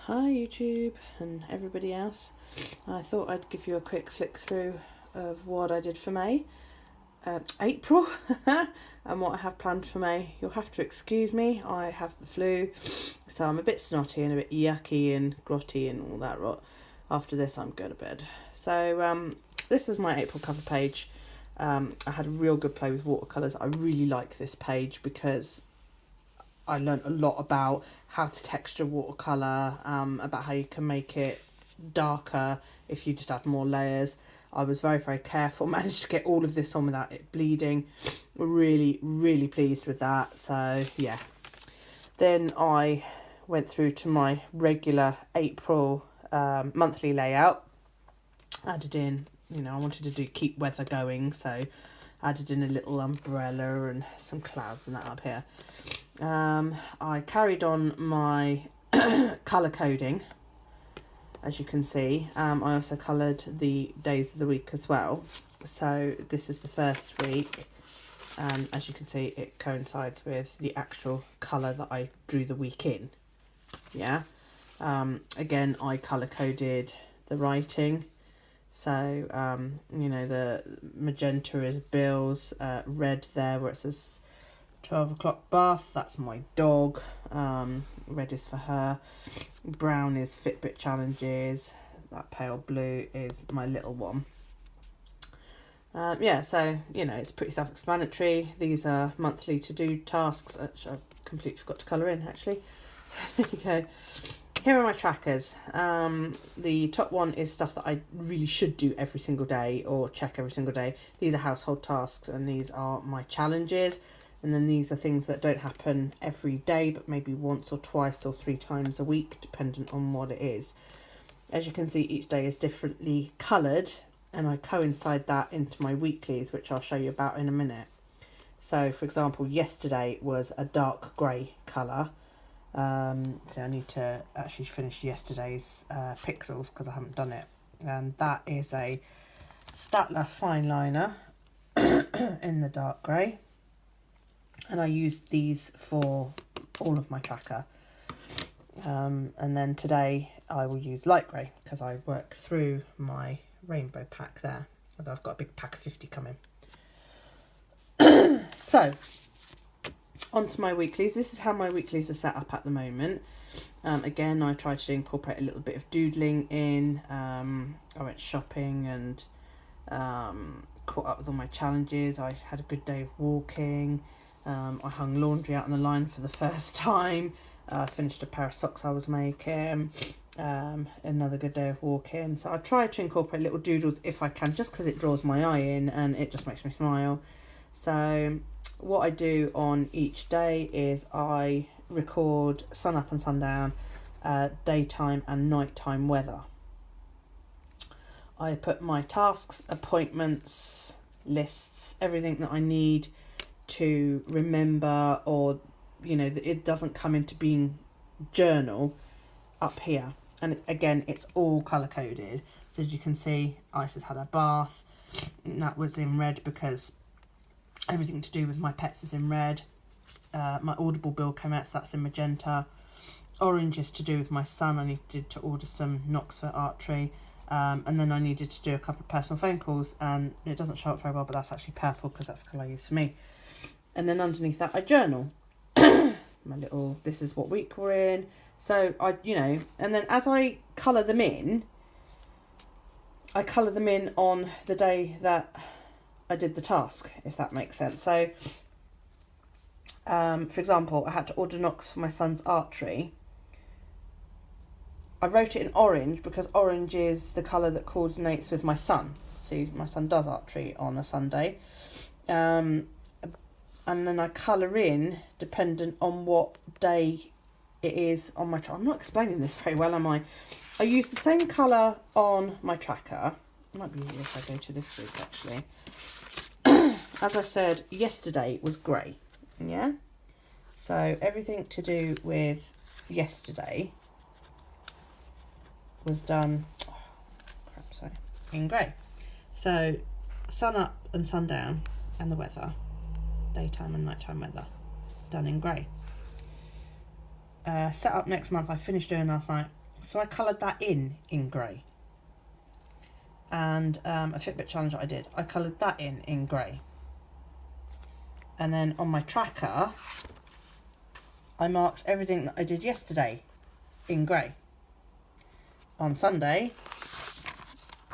Hi YouTube and everybody else. I thought I'd give you a quick flick through of what I did for May, April and what I have planned for May. You'll have to excuse me, I have the flu, so I'm a bit snotty and a bit yucky and grotty and all that rot. After this I'm going to bed. So this is my April cover page. I had a real good play with watercolours. I really like this page because I learnt a lot about how to texture watercolour, about how you can make it darker if you just add more layers. I was very, very careful, managed to get all of this on without it bleeding. Really, really pleased with that. So, yeah. Then I went through to my regular April monthly layout. Added in, I wanted to keep weather going, so added in a little umbrella and some clouds and that up here. I carried on my colour coding, as you can see. I also coloured the days of the week as well. So this is the first week, and as you can see, it coincides with the actual colour that I drew the week in. Yeah. Again, I colour coded the writing. So, the magenta is Bill's, red there where it says 12 o'clock bath, that's my dog. Red is for her. Brown is Fitbit challenges. That pale blue is my little one. So, it's pretty self-explanatory. These are monthly to-do tasks, which I completely forgot to colour in, actually. So, there you go. Here are my trackers. The top one is stuff that I really should do every single day or check every single day. These are household tasks and these are my challenges. And then these are things that don't happen every day, but maybe once or twice or 3 times a week, dependent on what it is. As you can see, each day is differently coloured, and I coincide that into my weeklies, which I'll show you about in a minute. So, for example, yesterday was a dark grey colour. So I need to actually finish yesterday's pixels because I haven't done it. And that is a Statler fine liner in the dark grey. And I used these for all of my tracker. And then today I will use light grey because I work through my rainbow pack there. Although I've got a big pack of 50 coming. So, onto my weeklies. This is how my weeklies are set up at the moment. Again, I tried to incorporate a little bit of doodling in. I went shopping and caught up with all my challenges. I had a good day of walking. I hung laundry out on the line for the first time. Finished a pair of socks I was making. Another good day of walking. So I try to incorporate little doodles if I can, just because it draws my eye in and it just makes me smile. So what I do on each day is I record sun up and sundown, daytime and nighttime weather. I put my tasks, appointments, lists, everything that I need to remember, or it doesn't come into being journal, up here. And again, it's all colour coded. So as you can see, Isis had a bath, and that was in red because everything to do with my pets is in red. My Audible bill came out, so that's in magenta. Orange is to do with my son. I needed to order some knocks for archery. And then I needed to do a couple of personal phone calls, and it doesn't show up very well, but that's actually purple because that's the colour I use for me. And then underneath that, I journal. This is what week we're in. So and then as I colour them in, I colour them in on the day that I did the task, if that makes sense. So, for example, I had to order knocks for my son's archery. I wrote it in orange because orange is the colour that coordinates with my son. See, my son does archery on a Sunday. And then I colour in dependent on what day it is on my I'm not explaining this very well, am I? I use the same colour on my tracker. It might be easier if I go to this week, actually. As I said, yesterday was grey, yeah? So everything to do with yesterday was done in grey. So sun up and sundown and the weather, daytime and nighttime weather, done in grey. Set up next month, I finished doing last night. So I coloured that in grey. And a Fitbit challenge that I did, I coloured that in grey. And then on my tracker, I marked everything that I did yesterday in grey. On Sunday,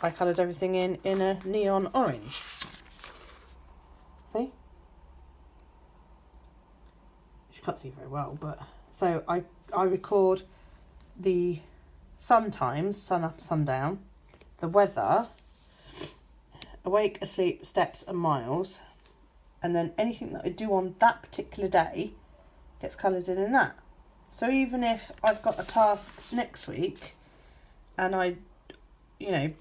I coloured everything in a neon orange. See? You can't see very well, but so I record the sun times, sun up, sun down, the weather, awake, asleep, steps and miles, and then anything that I do on that particular day gets coloured in that. So even if I've got a task next week and I, you know,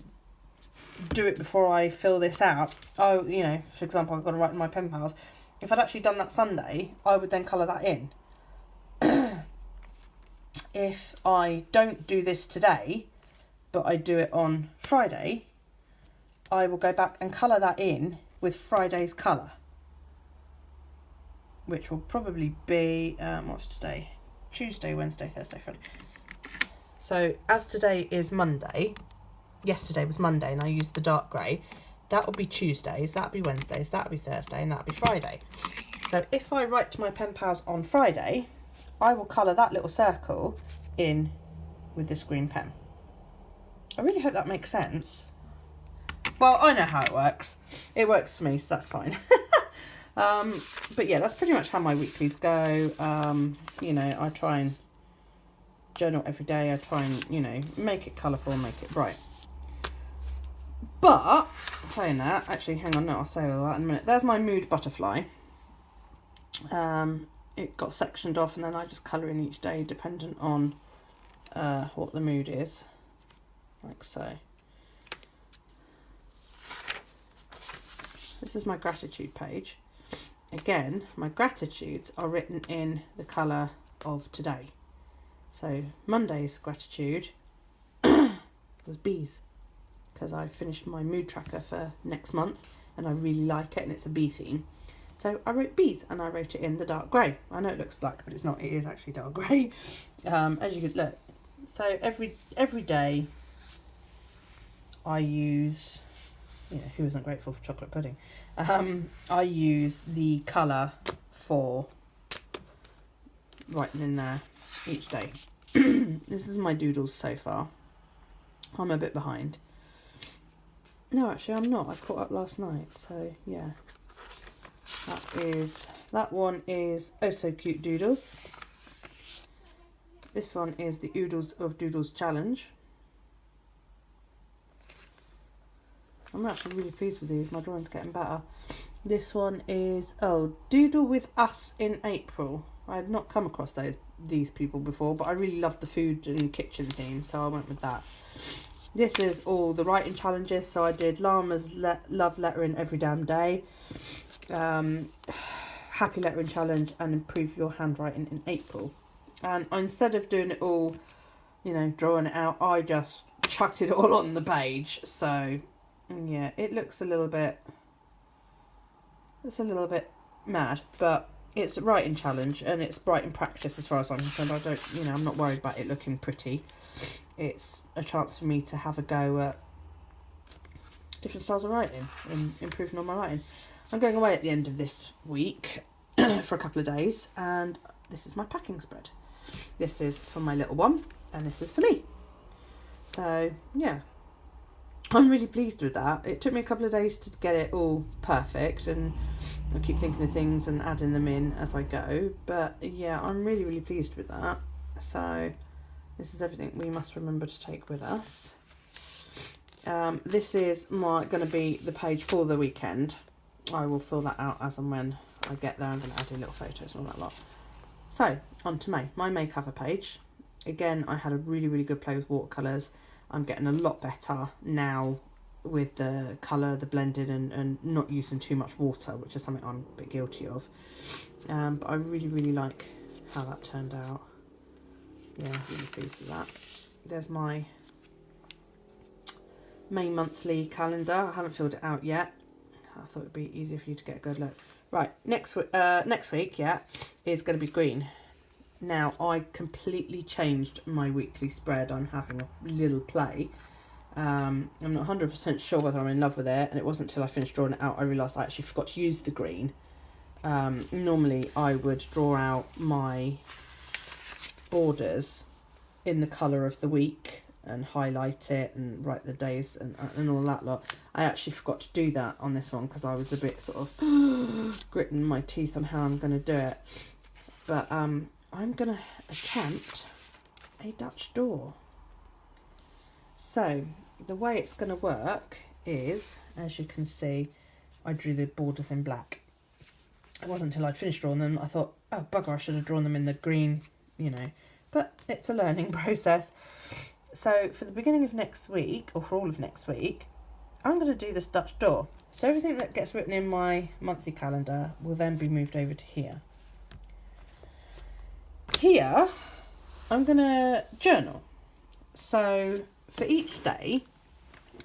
do it before I fill this out, you know, for example, I've got to write in my pen pals, if I'd actually done that Sunday, I would then colour that in. If I don't do this today, but I do it on Friday, I will go back and colour that in with Friday's colour, which will probably be, what's today? Tuesday, Wednesday, Thursday, Friday. So as today is Monday, yesterday was Monday and I used the dark grey, that will be Tuesdays, that will be Wednesdays, that will be Thursday and that will be Friday. So if I write to my pen pals on Friday, I will colour that little circle in with this green pen. I really hope that makes sense. Well, I know how it works. It works for me, so that's fine. But yeah, that's pretty much how my weeklies go. You know, I try and journal every day. I try and, you know, make it colourful and make it bright. But, saying that, actually, hang on, no, I'll say all that in a minute. There's my mood butterfly. It got sectioned off and then I just colour in each day dependent on what the mood is. Like so. This is my gratitude page. Again, my gratitudes are written in the colour of today. So Monday's gratitude was bees, because I finished my mood tracker for next month and I really like it and it's a bee theme. So I wrote bees and I wrote it in the dark grey. I know it looks black, but it's not. It is actually dark grey. As you can look. So every day I use, you know, who isn't grateful for chocolate pudding? I use the colour for writing in there each day. This is my doodles so far. I'm a bit behind. No, actually I'm not. I caught up last night, so yeah. That one is Oh So Cute Doodles. This one is the Oodles of Doodles Challenge. I'm actually really pleased with these. My drawing's getting better. This one is, Doodle with Us in April. I had not come across these people before, but I really loved the food and kitchen theme, so I went with that. This is all the writing challenges. So I did Llama's love lettering every damn day, happy lettering challenge, and improve your handwriting in April. And instead of doing it all, you know, drawing it out, I just chucked it all on the page. So yeah, it looks a little bit mad, but it's a writing challenge and it's writing practice as far as I'm concerned. I don't, you know, I'm not worried about it looking pretty. It's a chance for me to have a go at different styles of writing and improving on my writing. I'm going away at the end of this week for a couple of days, and this is my packing spread. This is for my little one and this is for me. So yeah, I'm really pleased with that. It took me a couple of days to get it all perfect, and I keep thinking of things and adding them in as I go, but yeah, I'm really, really pleased with that. So this is everything we must remember to take with us. This is going to be the page for the weekend. I will fill that out as and when I get there. I'm going to add in little photos and all that lot. So on to my May cover page. Again, I had a really, really good play with watercolours. I'm getting a lot better now with the colour, the blending, and not using too much water, which is something I'm a bit guilty of. But I really, really like how that turned out. Yeah, really pleased with that. There's my May monthly calendar. I haven't filled it out yet. I thought it'd be easier for you to get a good look. Right, next week, yeah, is going to be green. Now, I completely changed my weekly spread. I'm having a little play. I'm not 100% sure whether I'm in love with it, and it wasn't until I finished drawing it out I realised I actually forgot to use the green. Normally I would draw out my borders in the colour of the week and highlight it and write the days and all that lot. I actually forgot to do that on this one because I was a bit sort of gritting my teeth on how I'm going to do it. But I'm going to attempt a Dutch door. So the way it's going to work is, as you can see, I drew the borders in black. It wasn't until I'd finished drawing them I thought, oh bugger, I should have drawn them in the green, you know. But it's a learning process. So for the beginning of next week, or for all of next week, I'm going to do this Dutch door. So everything that gets written in my monthly calendar will then be moved over to here. Here, I'm going to journal. So for each day,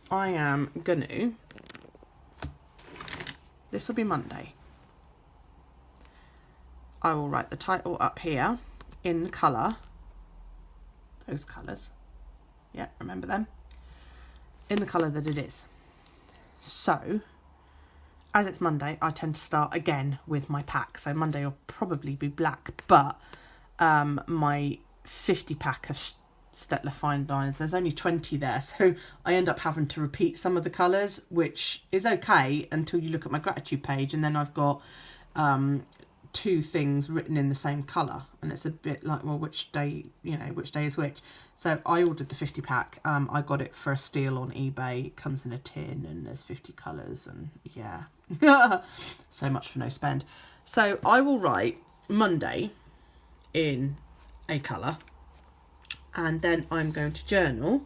I am going to, this will be Monday. I will write the title up here in the colour, those colours, yeah, remember them, in the colour that it is. So, as it's Monday, I tend to start again with my pack. So Monday will probably be black, but my 50 pack of Stettler fine lines, there's only 20 there, so I end up having to repeat some of the colours, which is okay until you look at my gratitude page, and then I've got two things written in the same colour, and it's a bit like, well, which day, you know, which day is which. So I ordered the 50 pack. I got it for a steal on eBay. It comes in a tin and there's 50 colours, and yeah, so much for no spend. So I will write Monday in a colour, and then I'm going to journal,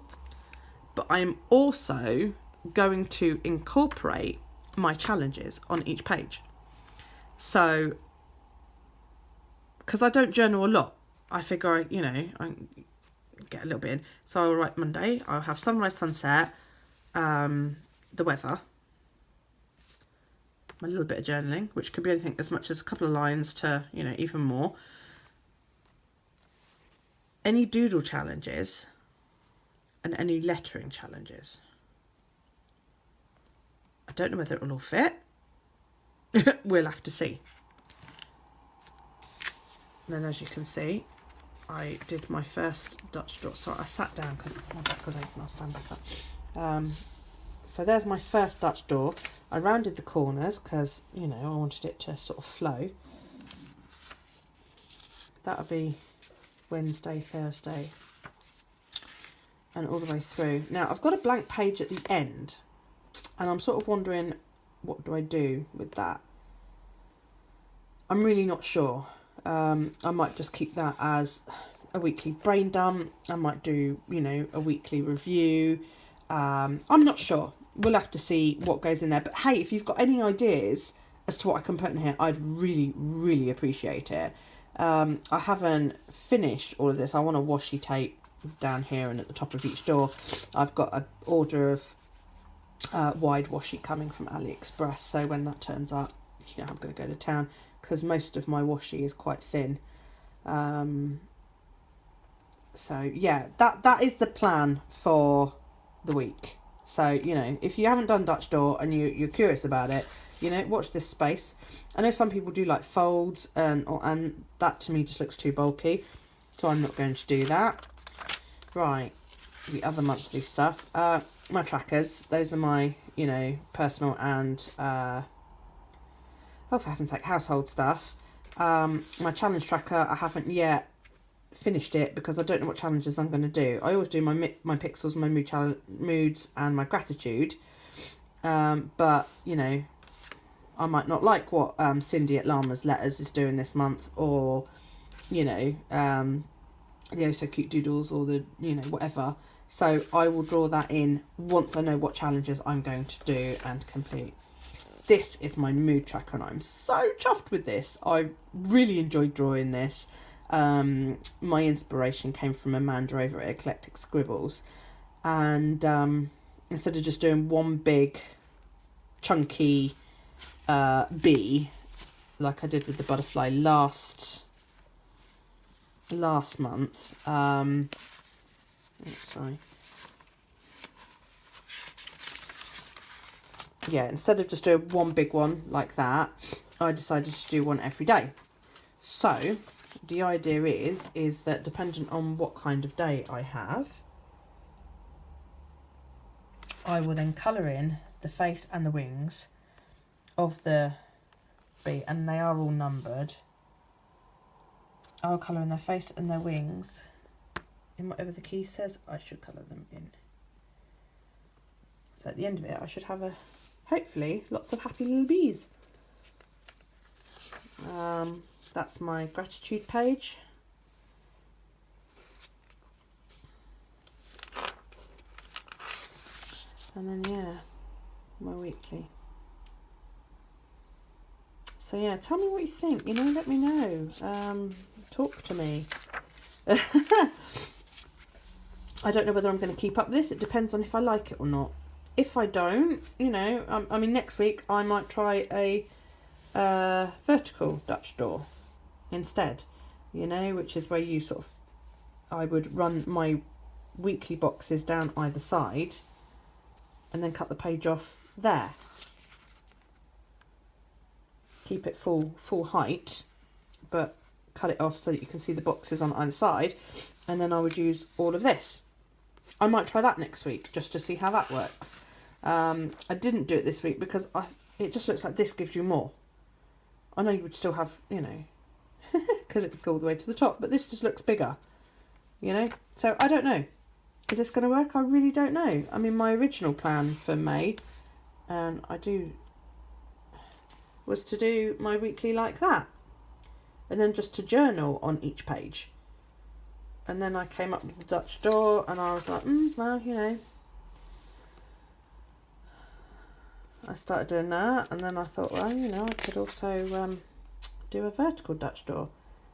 but I'm also going to incorporate my challenges on each page. So because I don't journal a lot, I figure I get a little bit in. So I'll write Monday, I'll have sunrise, sunset, the weather, my little bit of journaling, which could be anything as much as a couple of lines to, you know, even more. Any doodle challenges and any lettering challenges. I don't know whether it will all fit. We'll have to see. And then, as you can see, I did my first Dutch draw. Sorry, I sat down because my back was open. I'll stand back up. So there's my first Dutch door. I rounded the corners because, you know, I wanted it to sort of flow. That'll be Wednesday, Thursday, and all the way through. Now, I've got a blank page at the end, and I'm sort of wondering, what do I do with that? I'm really not sure. I might just keep that as a weekly brain dump. I might do, you know, a weekly review. I'm not sure. We'll have to see what goes in there. But hey, if you've got any ideas as to what I can put in here, I'd really, really appreciate it. I haven't finished all of this. I want a washi tape down here and at the top of each door. I've got an order of wide washi coming from AliExpress. So when that turns up, you know, I'm going to go to town, because most of my washi is quite thin. So yeah, that is the plan for the week. So, you know, if you haven't done Dutch door and you're curious about it, you know, watch this space. I know some people do like folds, and that to me just looks too bulky, so I'm not going to do that. Right, the other monthly stuff. My trackers, those are my, you know, personal and oh, for heaven's sake, household stuff. My challenge tracker, I haven't yet finished it because I don't know what challenges I'm going to do. I always do my pixels, my moods, and my gratitude. But, you know, I might not like what Cindy at Llama's Letters is doing this month, or, you know, the Oh So Cute Doodles, or the, you know, whatever. So I will draw that in once I know what challenges I'm going to do and complete. This is my mood tracker, and I'm so chuffed with this. I really enjoyed drawing this. My inspiration came from Amanda over at Eclectic Scribbles, and instead of just doing one big chunky bee like I did with the butterfly last last month. Sorry. Yeah, instead of just doing one big one like that, I decided to do one every day. So the idea is that dependent on what kind of day I have, I will then colour in the face and the wings of the bee, and they are all numbered. I'll colour in their face and their wings in whatever the key says I should colour them in. So at the end of it, I should have hopefully lots of happy little bees. That's my gratitude page. And then, yeah, my weekly. So yeah, tell me what you think, let me know. Talk to me. I don't know whether I'm going to keep up this. It depends on if I like it or not. If I don't, I mean, next week I might try a vertical Dutch door instead, which is where you I would run my weekly boxes down either side and then cut the page off there. Keep it full height, but cut it off so that you can see the boxes on either side, and then I would use all of this. I might try that next week just to see how that works. I didn't do it this week because it just looks like this gives you more. I know you would still have, because it would go all the way to the top, but this just looks bigger, So I don't know. Is this going to work? I really don't know. I mean, my original plan for May, and was to do my weekly like that, and then just to journal on each page. And then I came up with the Dutch door, and I was like, well, I started doing that, and then I thought, well, I could also do a vertical Dutch door.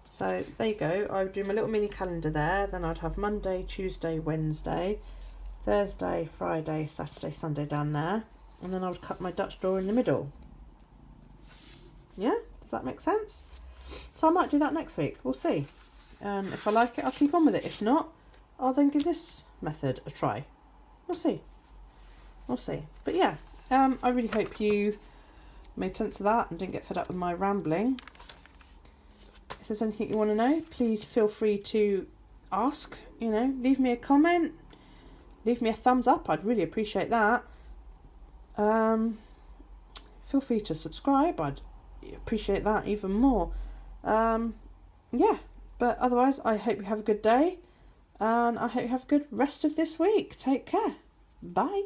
So there you go. I would do my little mini calendar there. Then I'd have Monday, Tuesday, Wednesday, Thursday, Friday, Saturday, Sunday down there, and then I would cut my Dutch door in the middle. Yeah, does that make sense? So I might do that next week. We'll see. If I like it, I'll keep on with it. If not, I'll then give this method a try. We'll see. We'll see. But yeah, I really hope you made sense of that and didn't get fed up with my rambling. If there's anything you want to know, please feel free to ask. Leave me a comment. Leave me a thumbs up. I'd really appreciate that. Feel free to subscribe. I'd appreciate that even more. Yeah, but otherwise I hope you have a good day, and I hope you have a good rest of this week. Take care. Bye.